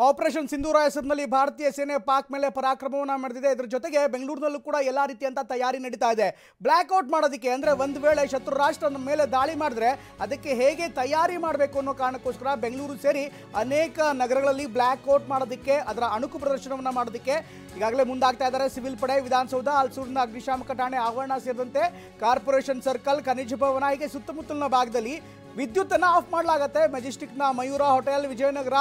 Operation ಸಿಂಧೂರ ಹೆಸರಿನಲ್ಲಿ ಭಾರತೀಯ ಸೇನೆ ಪಾಕ್ ಮೇಲೆ ಪರಾಕ್ರಮವನ್ನು ಮಾಡಿದೆ. ಇದರ ಜೊತೆಗೆ ಬೆಂಗಳೂರಿನಲ್ಲೂ ಕೂಡ ಎಲ್ಲ ರೀತಿಯಂತ ತಯಾರಿ ನಡೀತಾ ಇದೆ. ಬ್ಲ್ಯಾಕ್ಔಟ್ ಮಾಡೋದಕ್ಕೆ ಅಂದರೆ ಒಂದು ವೇಳೆ ಶತ್ರು ರಾಷ್ಟ್ರ ನಮ್ಮ ಮೇಲೆ ದಾಳಿ ಮಾಡಿದ್ರೆ ಅದಕ್ಕೆ ಹೇಗೆ ತಯಾರಿ ಮಾಡಬೇಕು ಅನ್ನೋ ಕಾರಣಕ್ಕೋಸ್ಕರ ಬೆಂಗಳೂರು ಸೇರಿ ಅನೇಕ ನಗರಗಳಲ್ಲಿ ಬ್ಲ್ಯಾಕ್ಔಟ್ ಮಾಡೋದಕ್ಕೆ, ಅದರ ಅಣುಕು ಪ್ರದರ್ಶನವನ್ನು ಮಾಡೋದಕ್ಕೆ ಈಗಾಗಲೇ ಮುಂದಾಗ್ತಾ ಇದ್ದಾರೆ. ಸಿವಿಲ್ ಪಡೆ, ವಿಧಾನಸೌಧ, ಹಲಸೂರಿನ ಅಗ್ನಿಶಾಮಕ ಠಾಣೆ ಆವರಣ ಸೇರಿದಂತೆ ಕಾರ್ಪೊರೇಷನ್ ಸರ್ಕಲ್, ಖನಿಜ ಭವನ ಹೀಗೆ ಸುತ್ತಮುತ್ತಲಿನ ಭಾಗದಲ್ಲಿ ವಿದ್ಯುತ್ತನ್ನು ಆಫ್ ಮಾಡಲಾಗುತ್ತೆ. ಮೆಜೆಸ್ಟಿಕ್ನ ಮಯೂರ ಹೋಟೆಲ್, ವಿಜಯನಗರ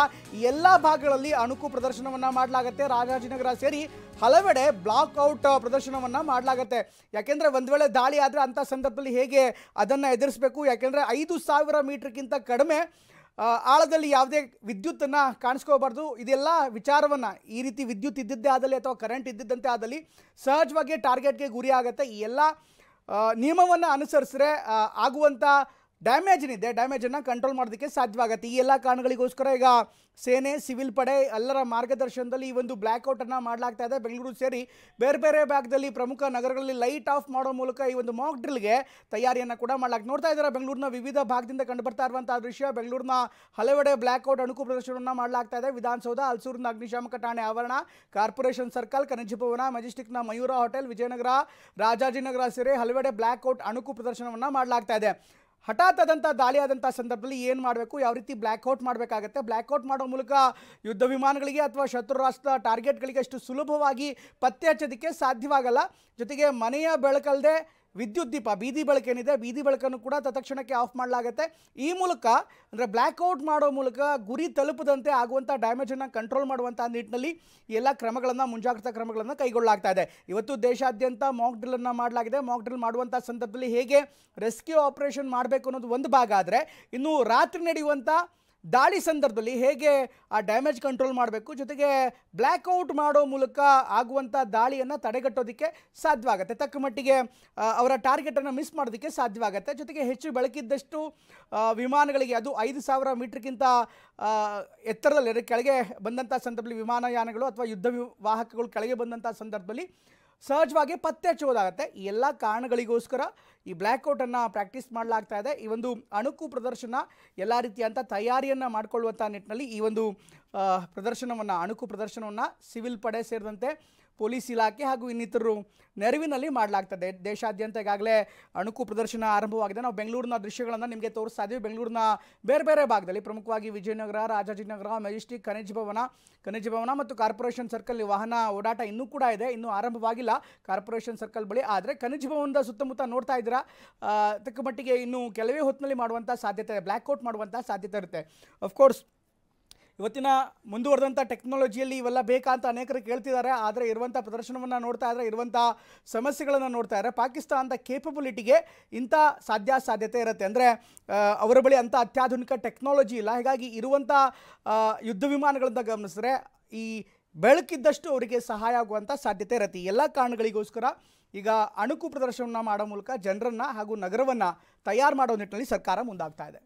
ಎಲ್ಲ ಭಾಗಗಳಲ್ಲಿ ಅಣುಕು ಪ್ರದರ್ಶನವನ್ನು ಮಾಡಲಾಗುತ್ತೆ. ರಾಜಾಜಿನಗರ ಸೇರಿ ಹಲವೆಡೆ ಬ್ಲಾಕ್ ಔಟ್ ಪ್ರದರ್ಶನವನ್ನು ಮಾಡಲಾಗುತ್ತೆ. ಯಾಕೆಂದರೆ ಒಂದು ವೇಳೆ ದಾಳಿ ಆದರೆ ಅಂಥ ಸಂದರ್ಭದಲ್ಲಿ ಹೇಗೆ ಅದನ್ನು ಎದುರಿಸಬೇಕು, ಯಾಕೆಂದರೆ 5,000 ಮೀಟರ್ಗಿಂತ ಕಡಿಮೆ ಆಳದಲ್ಲಿ ಯಾವುದೇ ವಿದ್ಯುತ್ತನ್ನು ಕಾಣಿಸ್ಕೋಬಾರ್ದು. ಇದೆಲ್ಲ ವಿಚಾರವನ್ನು ಈ ರೀತಿ ವಿದ್ಯುತ್ ಇದ್ದಿದ್ದೇ ಆದಲ್ಲಿ ಅಥವಾ ಕರೆಂಟ್ ಇದ್ದಿದ್ದಂತೆ ಆದಲ್ಲಿ ಸಹಜವಾಗಿ ಟಾರ್ಗೆಟ್ಗೆ ಗುರಿ ಆಗುತ್ತೆ. ಈ ಎಲ್ಲ ನಿಯಮವನ್ನು ಅನುಸರಿಸಿದ್ರೆ ಆಗುವಂಥ ಡ್ಯಾಮೇಜ್ ಏನಿದೆ, ಡ್ಯಾಮೇಜನ್ನು ಕಂಟ್ರೋಲ್ ಮಾಡೋದಕ್ಕೆ ಸಾಧ್ಯವಾಗುತ್ತೆ. ಈ ಎಲ್ಲ ಕಾರಣಗಳಿಗೋಸ್ಕರ ಈಗ ಸೇನೆ, ಸಿವಿಲ್ ಪಡೆ ಎಲ್ಲರ ಮಾರ್ಗದರ್ಶನದಲ್ಲಿ ಈ ಒಂದು ಬ್ಲ್ಯಾಕ್ಔಟನ್ನು ಮಾಡಲಾಗ್ತಾ ಇದೆ. ಬೆಂಗಳೂರು ಸೇರಿ ಬೇರೆ ಬೇರೆ ಭಾಗದಲ್ಲಿ ಪ್ರಮುಖ ನಗರಗಳಲ್ಲಿ ಲೈಟ್ ಆಫ್ ಮಾಡೋ ಮೂಲಕ ಈ ಒಂದು ಮಾಕ್ ಡ್ರಿಲ್ಗೆ ತಯಾರಿಯನ್ನು ಕೂಡ ಮಾಡಲಾಗ್ತದೆ. ನೋಡ್ತಾ ಇದ್ದಾರೆ ಬೆಂಗಳೂರಿನ ವಿವಿಧ ಭಾಗದಿಂದ ಕಂಡು ಬರ್ತಾ ಇರುವಂಥ ದೃಶ್ಯ. ಬೆಂಗಳೂರಿನ ಹಲವೆಡೆ ಬ್ಲ್ಯಾಕ್ಔಟ್ ಅಣುಕು ಪ್ರದರ್ಶನವನ್ನು ಮಾಡಲಾಗ್ತಾ ಇದೆ. ವಿಧಾನಸೌಧ, ಹಲಸೂರಿನ ಅಗ್ನಿಶಾಮಕ ಠಾಣೆ ಆವರಣ, ಕಾರ್ಪೊರೇಷನ್ ಸರ್ಕಲ್, ಖನಿಜ ಭವನ, ಮೆಜೆಸ್ಟಿಕ್ನ ಮಯೂರ ಹೋಟೆಲ್, ವಿಜಯನಗರ, ರಾಜಾಜಿನಗರ ಸೇರಿ ಹಲವೆಡೆ ಬ್ಲ್ಯಾಕ್ಔಟ್ ಅಣುಕು ಪ್ರದರ್ಶನವನ್ನು ಮಾಡಲಾಗ್ತಾ ಇದೆ. ಹಠಾತ್ ಆದಂಥ ದಾಳಿ ಆದಂಥ ಸಂದರ್ಭದಲ್ಲಿ ಏನು ಮಾಡಬೇಕು, ಯಾವ ರೀತಿ ಬ್ಲ್ಯಾಕ್ಔಟ್ ಮಾಡಬೇಕಾಗತ್ತೆ, ಬ್ಲ್ಯಾಕ್ಔಟ್ ಮಾಡೋ ಮೂಲಕ ಯುದ್ಧ ವಿಮಾನಗಳಿಗೆ ಅಥವಾ ಶತ್ರು ರಾಷ್ಟ್ರ ಟಾರ್ಗೆಟ್ಗಳಿಗೆ ಅಷ್ಟು ಸುಲಭವಾಗಿ ಪತ್ತೆ ಹಚ್ಚೋದಕ್ಕೆ ಸಾಧ್ಯವಾಗಲ್ಲ. ಜೊತೆಗೆ ಮನೆಯ ಬೆಳಕಲ್ಲದೆ ವಿದ್ಯುತ್ ದೀಪ, ಬೀದಿ ಬೆಳಕೇನಿದೆ, ಬೀದಿ ಬೆಳಕನ್ನು ಕೂಡ ತತ್ಕ್ಷಣಕ್ಕೆ ಆಫ್ ಮಾಡಲಾಗುತ್ತೆ. ಈ ಮೂಲಕ ಅಂದರೆ ಬ್ಲ್ಯಾಕ್ಔಟ್ ಮಾಡೋ ಮೂಲಕ ಗುರಿ ತಲುಪದಂತೆ ಆಗುವಂಥ ಡ್ಯಾಮೇಜನ್ನು ಕಂಟ್ರೋಲ್ ಮಾಡುವಂಥ ನಿಟ್ಟಿನಲ್ಲಿ ಎಲ್ಲ ಕ್ರಮಗಳನ್ನು, ಮುಂಜಾಗ್ರತಾ ಕ್ರಮಗಳನ್ನು ಕೈಗೊಳ್ಳಲಾಗ್ತಾ ಇದೆ. ಇವತ್ತು ದೇಶಾದ್ಯಂತ ಮಾಕ್ ಡ್ರಿಲ್ಲನ್ನು ಮಾಡಲಾಗಿದೆ. ಮಾಕ್ ಡ್ರಿಲ್ ಮಾಡುವಂಥ ಸಂದರ್ಭದಲ್ಲಿ ಹೇಗೆ ರೆಸ್ಕ್ಯೂ ಆಪರೇಷನ್ ಮಾಡಬೇಕು ಅನ್ನೋದು ಒಂದು ಭಾಗ ಆದರೆ, ಇನ್ನು ರಾತ್ರಿ ನಡೆಯುವಂಥ ದಾಳಿ ಸಂದರ್ಭದಲ್ಲಿ ಹೇಗೆ ಆ ಡ್ಯಾಮೇಜ್ ಕಂಟ್ರೋಲ್ ಮಾಡಬೇಕು, ಜೊತೆಗೆ ಬ್ಲ್ಯಾಕ್ಔಟ್ ಮಾಡೋ ಮೂಲಕ ಆಗುವಂಥ ದಾಳಿಯನ್ನು ತಡೆಗಟ್ಟೋದಕ್ಕೆ ಸಾಧ್ಯವಾಗುತ್ತೆ. ತಕ್ಕ ಮಟ್ಟಿಗೆ ಅವರ ಟಾರ್ಗೆಟನ್ನು ಮಿಸ್ ಮಾಡೋದಕ್ಕೆ ಸಾಧ್ಯವಾಗುತ್ತೆ. ಜೊತೆಗೆ ಹೆಚ್ಚು ಬೆಳಕಿದ್ದಷ್ಟು ವಿಮಾನಗಳಿಗೆ, ಅದು 5,000 ಮೀಟರ್ಗಿಂತ ಎತ್ತರದಲ್ಲಿ ಕೆಳಗೆ ಬಂದಂಥ ಸಂದರ್ಭದಲ್ಲಿ ವಿಮಾನಯಾನಗಳು ಅಥವಾ ಯುದ್ಧ ವಾಹಕಗಳು ಕೆಳಗೆ ಬಂದಂಥ ಸಂದರ್ಭದಲ್ಲಿ ಸಹಜವಾಗಿ ಪತ್ತೆ ಹಚ್ಚುವುದಾಗುತ್ತೆ. ಈ ಎಲ್ಲ ಕಾರಣಗಳಿಗೋಸ್ಕರ ಈ ಬ್ಲ್ಯಾಕ್ಔಟನ್ನು ಪ್ರಾಕ್ಟೀಸ್ ಮಾಡಲಾಗ್ತಾ ಇದೆ. ಈ ಒಂದು ಅಣುಕು ಪ್ರದರ್ಶನ ಎಲ್ಲ ರೀತಿಯಂಥ ತಯಾರಿಯನ್ನು ಮಾಡಿಕೊಳ್ಳುವಂಥ ನಿಟ್ಟಿನಲ್ಲಿ ಈ ಒಂದು ಪ್ರದರ್ಶನವನ್ನು, ಅಣುಕು ಪ್ರದರ್ಶನವನ್ನು ಸಿವಿಲ್ ಪಡೆ ಸೇರಿದಂತೆ ಪೊಲೀಸ್ ಇಲಾಖೆ ಹಾಗೂ ಇನ್ನಿತರರು ನೆರವಿನಲ್ಲಿ ಮಾಡಲಾಗ್ತದೆ. ದೇಶಾದ್ಯಂತ ಈಗಾಗಲೇ ಅಣುಕು ಪ್ರದರ್ಶನ ಆರಂಭವಾಗಿದೆ. ನಾವು ಬೆಂಗಳೂರಿನ ದೃಶ್ಯಗಳನ್ನು ನಿಮಗೆ ತೋರಿಸ್ತಾ ಇದ್ದೀವಿ. ಬೆಂಗಳೂರಿನ ಬೇರೆ ಬೇರೆ ಭಾಗದಲ್ಲಿ ಪ್ರಮುಖವಾಗಿ ವಿಜಯನಗರ, ರಾಜಾಜಿನಗರ, ಮೆಜೆಸ್ಟಿಕ್, ಖನಿಜ ಭವನ ಮತ್ತು ಕಾರ್ಪೊರೇಷನ್ ಸರ್ಕಲ್ ವಾಹನ ಓಡಾಟ ಇನ್ನೂ ಕೂಡ ಇದೆ. ಇನ್ನೂ ಆರಂಭವಾಗಿಲ್ಲ ಕಾರ್ಪೊರೇಷನ್ ಸರ್ಕಲ್ ಬಳಿ. ಆದರೆ ಖನಿಜ ಭವನದ ಸುತ್ತಮುತ್ತ ನೋಡ್ತಾ ಇದ್ದೀರಾ, ತಕ್ಕ ಮಟ್ಟಿಗೆ ಇನ್ನು ಕೆಲವೇ ಹೊತ್ತಿನಲ್ಲಿ ಮಾಡುವಂಥ ಸಾಧ್ಯತೆ ಇದೆ, ಬ್ಲ್ಯಾಕ್ಔಟ್ ಮಾಡುವಂಥ ಸಾಧ್ಯತೆ ಇರುತ್ತೆ. ಅಫ್ಕೋರ್ಸ್ ಇವತ್ತಿನ ಮುಂದುವರೆದಂಥ ಟೆಕ್ನಾಲಜಿಯಲ್ಲಿ ಇವೆಲ್ಲ ಬೇಕಾ ಅಂತ ಅನೇಕರು ಕೇಳ್ತಿದ್ದಾರೆ. ಆದರೆ ಇರುವಂಥ ಪ್ರದರ್ಶನವನ್ನು ನೋಡ್ತಾ ಇದ್ದರೆ, ಇರುವಂಥ ಸಮಸ್ಯೆಗಳನ್ನು ನೋಡ್ತಾ ಇದ್ದರೆ ಪಾಕಿಸ್ತಾನದ ಕೇಪಬಿಲಿಟಿಗೆ ಇಂಥ ಸಾಧ್ಯತೆ ಇರುತ್ತೆ. ಅಂದರೆ ಅವರ ಬಳಿ ಅಂಥ ಅತ್ಯಾಧುನಿಕ ಟೆಕ್ನಾಲಜಿ ಇಲ್ಲ. ಹೀಗಾಗಿ ಇರುವಂಥ ಯುದ್ಧ ವಿಮಾನಗಳನ್ನು ಗಮನಿಸಿದ್ರೆ ಈ ಬೆಳಕಿದ್ದಷ್ಟು ಅವರಿಗೆ ಸಹಾಯ ಆಗುವಂಥ ಸಾಧ್ಯತೆ ಇರುತ್ತೆ. ಎಲ್ಲ ಕಾರಣಗಳಿಗೋಸ್ಕರ ಈಗ ಅಣುಕು ಪ್ರದರ್ಶನವನ್ನು ಮಾಡೋ ಮೂಲಕ ಜನರನ್ನು ಹಾಗೂ ನಗರವನ್ನು ತಯಾರು ಮಾಡೋ ನಿಟ್ಟಿನಲ್ಲಿ ಸರ್ಕಾರ ಮುಂದಾಗ್ತಾ ಇದೆ.